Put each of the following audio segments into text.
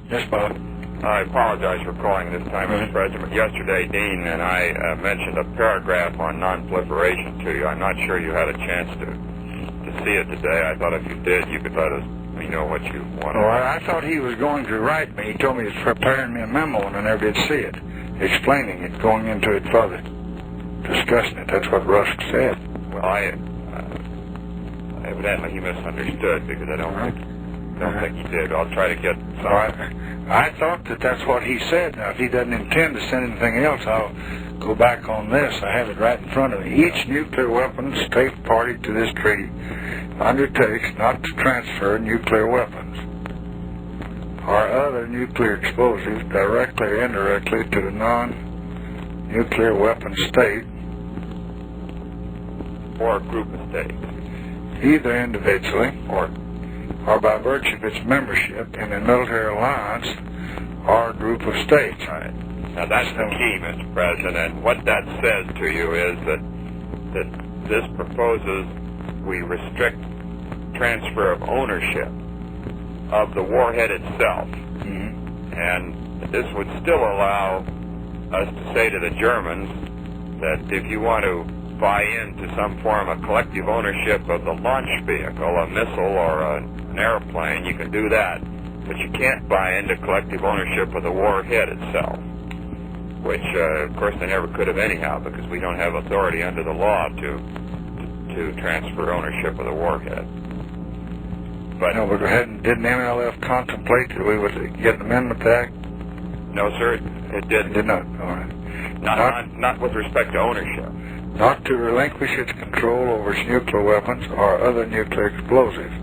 Yes, Bob. I apologize for calling this time, Mr. President. Yesterday, Dean and I mentioned a paragraph on non-proliferation to you. I'm not sure you had a chance to see it today. I thought if you did, you could let me know what you wanted. Oh, I thought he was going to write me. He told me he was preparing me a memo, and I never did see it, explaining it, going into it further, discussing it. That's what Rusk said. Well, evidently he misunderstood, because I don't think he did. I'll try to get some. All right. I thought that's what he said. Now, if he doesn't intend to send anything else, I'll go back on this. I have it right in front of me. Each nuclear weapon state party to this treaty undertakes not to transfer nuclear weapons or other nuclear explosives directly or indirectly to the non-nuclear weapon state or group of states, either individually or by virtue of its membership in a military alliance or a group of states. Right. Now that's the key, Mr. President. What that says to you is that this proposes we restrict transfer of ownership of the warhead itself. Mm-hmm. And this would still allow us to say to the Germans that if you want to buy into some form of collective ownership of the launch vehicle, a missile or an airplane, you can do that, but you can't buy into collective ownership of the warhead itself, which of course they never could have anyhow, because we don't have authority under the law to transfer ownership of the warhead. But no, but didn't MLF contemplate that we would get an amendment to that? No, sir, it didn't. It did not. All right. Not with respect to ownership. Not to relinquish its control over its nuclear weapons or other nuclear explosives.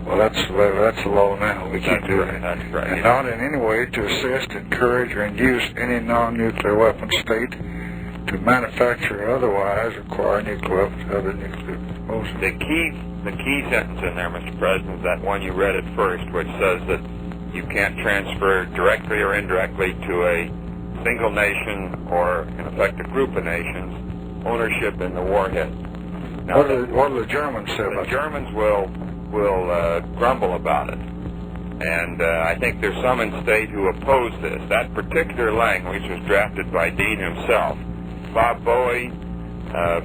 Well, that's the law now. We can't do that. That's right. And not in any way to assist, encourage, or induce any non-nuclear weapon state to manufacture or otherwise acquire nuclear weapons or other nuclear explosives. The key sentence in there, Mr. President, is that one you read at first, which says that you can't transfer directly or indirectly to a single nation or, in effect, a group of nations ownership in the warhead. Now, what do the Germans say about the Germans will grumble about it, and I think there's some in state who oppose this. That particular language was drafted by Dean himself. Bob Bowie,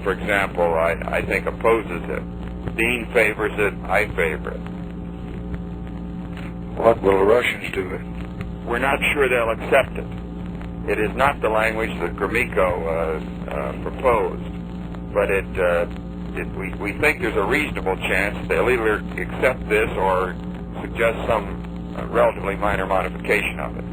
for example, I think opposes it. Dean favors it. I favor it. What will the Russians do it? We're not sure they'll accept it. It is not the language that Gromyko proposed, but we think there's a reasonable chance they'll either accept this or suggest some relatively minor modification of it.